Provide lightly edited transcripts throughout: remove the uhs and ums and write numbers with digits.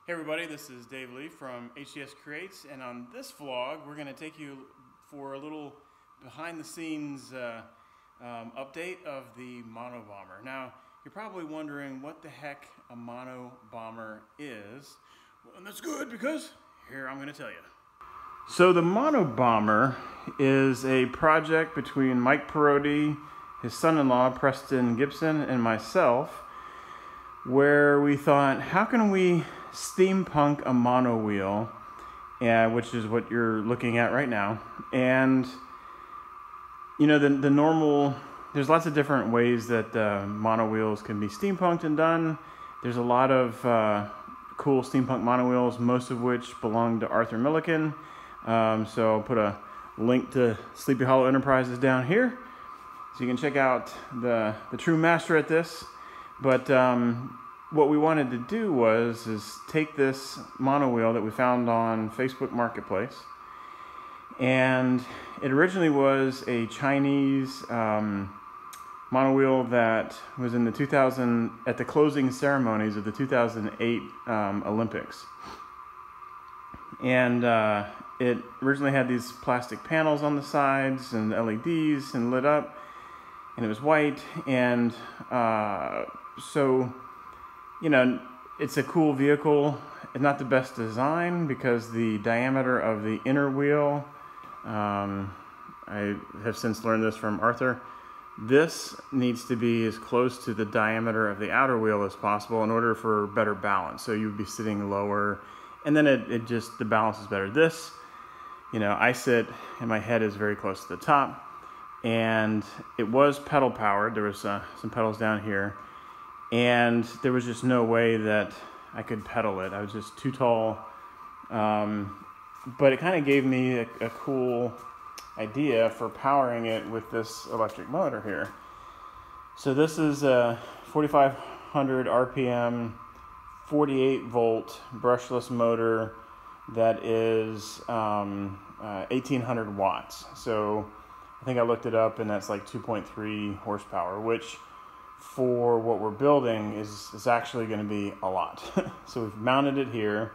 Hey everybody, this is Dave Lee from HCS Creates, and on this vlog we're going to take you for a little behind the scenes update of the MonoBomber. Now you're probably wondering what the heck a MonoBomber is. Well, and that's good because here I'm going to tell you. So the MonoBomber is a project between Mike Parodi, his son-in-law Preston Gibson, and myself, where we thought, how can we steampunk a mono wheel, which is what you're looking at right now. And you know, the normal, there's lots of different ways that mono wheels can be steampunked and done. There's a lot of cool steampunk mono wheels, most of which belong to Arthur Millican. So I'll put a link to Sleepy Hollow Enterprises down here, so you can check out the true master at this. But what we wanted to do is take this mono wheel that we found on Facebook Marketplace, and it originally was a Chinese mono wheel that was in the at the closing ceremonies of the 2008 Olympics. And it originally had these plastic panels on the sides and LEDs and lit up, and it was white. And so, you know, it's a cool vehicle. It's not the best design because the diameter of the inner wheel, I have since learned this from Arthur, this needs to be as close to the diameter of the outer wheel as possible in order for better balance. So you would be sitting lower, and then it just, the balance is better. This, you know, I sit and my head is very close to the top, and it was pedal powered. There was some pedals down here, and there was just no way that I could pedal it. I was just too tall. But it kind of gave me a cool idea for powering it with this electric motor here. So this is a 4,500 RPM, 48 volt brushless motor that is 1,800 watts. So I think I looked it up, and that's like 2.3 horsepower, which for what we're building is actually going to be a lot. So we've mounted it here.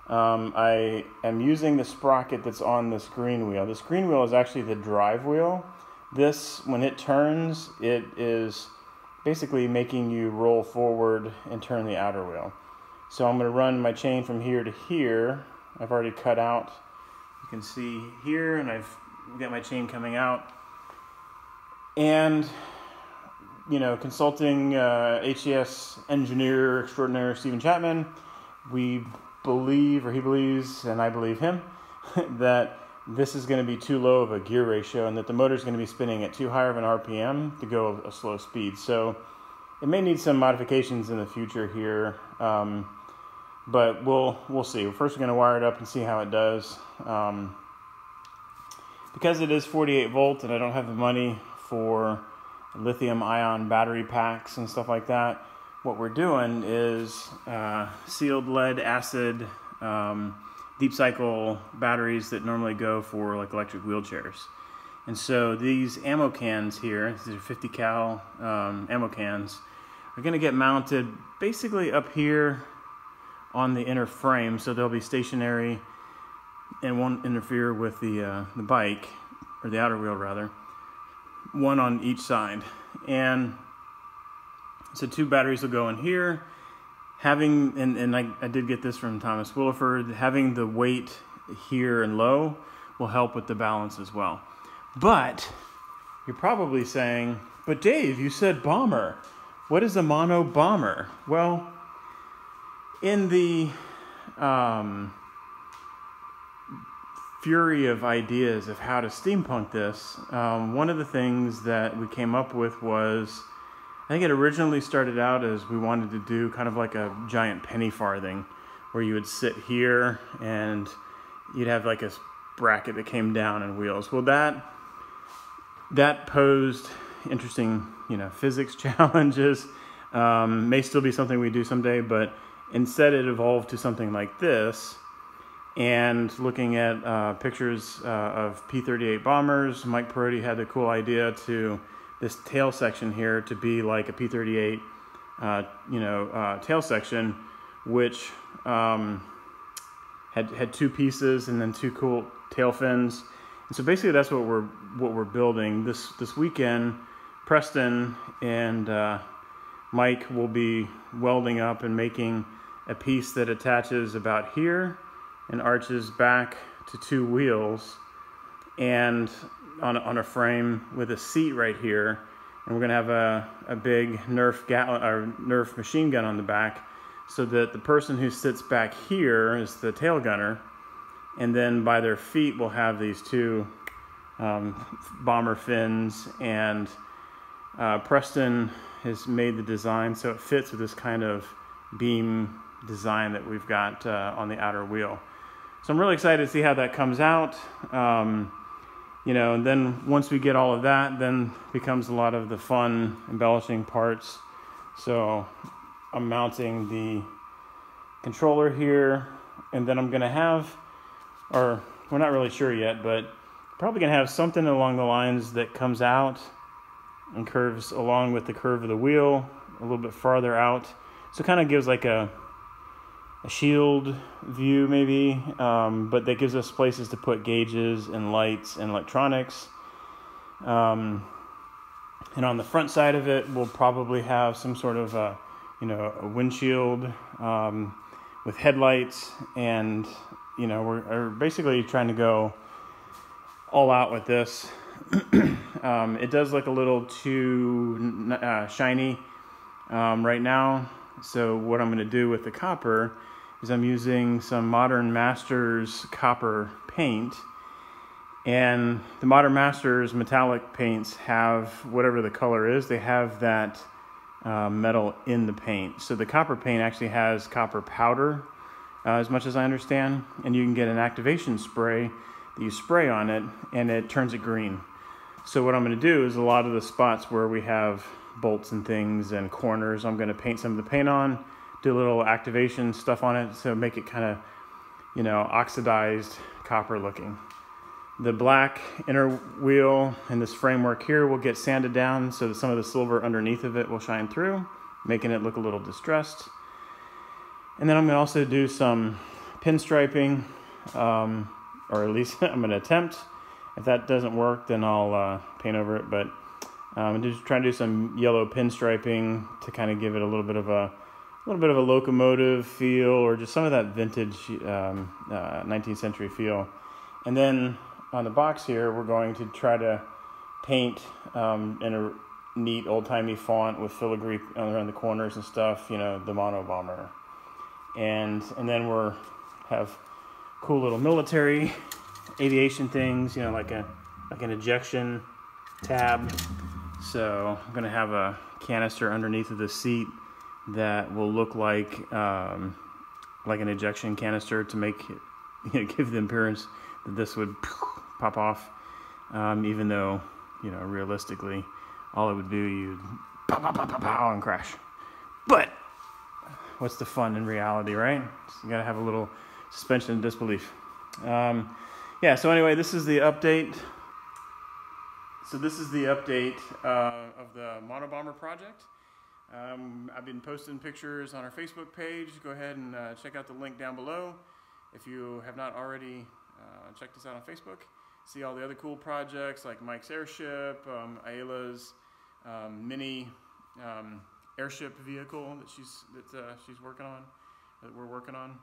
I am using the sprocket that's on this green wheel. This green wheel is actually the drive wheel. This, when it turns, it is basically making you roll forward and turn the outer wheel. So I'm going to run my chain from here to here. I've already cut out, you can see here, and I've got my chain coming out. And you know, consulting HCS engineer extraordinaire Stephen Chapman, we believe, or he believes, and I believe him, that this is going to be too low of a gear ratio, and that the motor is going to be spinning at too high of an RPM to go a slow speed. So it may need some modifications in the future here, but we'll see. First, we're going to wire it up and see how it does. Because it is 48 volt, and I don't have the money for lithium-ion battery packs and stuff like that, what we're doing is sealed lead acid deep cycle batteries that normally go for like electric wheelchairs. And so these ammo cans here, these are 50 cal ammo cans, are going to get mounted basically up here on the inner frame, so they'll be stationary and won't interfere with the bike, or the outer wheel rather. One on each side. And so two batteries will go in here. Having, and I did get this from Thomas Williford, having the weight here and low will help with the balance as well. But you're probably saying, but Dave, you said bomber. What is a MonoBomber? Well, in the fury of ideas of how to steampunk this, one of the things that we came up with was, I think it originally started out as we wanted to do kind of like a giant penny farthing, where you would sit here and you'd have like a bracket that came down and wheels. Well, that posed interesting, you know, physics challenges. May still be something we do someday, but instead it evolved to something like this. And looking at pictures of P-38 bombers, Mike Parodi had the cool idea to this tail section here to be like a P-38 tail section, which had two pieces and then two cool tail fins. And so basically that's what we're building. This weekend, Preston and Mike will be welding up and making a piece that attaches about here and arches back to two wheels and on a frame with a seat right here. And we're gonna have a big Nerf machine gun on the back, so that the person who sits back here is the tail gunner, and then by their feet we'll have these two bomber fins. And Preston has made the design so it fits with this kind of beam design that we've got on the outer wheel. So I'm really excited to see how that comes out. You know, and then once we get all of that, then becomes a lot of the fun embellishing parts. So I'm mounting the controller here, and then I'm gonna have, or we're not really sure yet, but probably gonna have something along the lines that comes out and curves along with the curve of the wheel a little bit farther out. So it kind of gives like a shield view maybe, but that gives us places to put gauges and lights and electronics. And on the front side of it, we'll probably have some sort of a windshield with headlights, and we're basically trying to go all out with this. It does look a little too shiny right now. So what I'm going to do with the copper is I'm using some Modern Masters copper paint. And the Modern Masters metallic paints have, whatever the color is, they have that metal in the paint. So the copper paint actually has copper powder, as much as I understand. And you can get an activation spray that you spray on it, and it turns it green. So what I'm going to do is a lot of the spots where we have bolts and things and corners, I'm going to paint some of the paint on, do a little activation stuff on it, so make it kind of, oxidized copper looking. The black inner wheel and this framework here will get sanded down so that some of the silver underneath of it will shine through, making it look a little distressed. And then I'm going to also do some pinstriping, or at least I'm going to attempt. If that doesn't work, then I'll paint over it, but I'm just trying to do some yellow pinstriping to kind of give it a little bit of a locomotive feel, or just some of that vintage 19th century feel. And then on the box here, we're going to try to paint in a neat old-timey font with filigree around the corners and stuff, the MonoBomber. And then we'll have cool little military aviation things, like an ejection tab. So I'm going to have a canister underneath of the seat that will look like an ejection canister to make it, give the appearance that this would pop off, even though, realistically, all it would do, you'd pow and crash. But what's the fun in reality, right? So you gotta have a little suspension of disbelief. Yeah, so anyway, this is the update. So this is the update of the MonoBomber project. I've been posting pictures on our Facebook page. Go ahead and check out the link down below. If you have not already checked us out on Facebook, see all the other cool projects like Mike's airship, Ayla's mini airship vehicle that she's working on, that we're working on,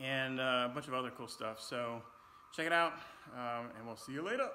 and a bunch of other cool stuff. So check it out, and we'll see you later.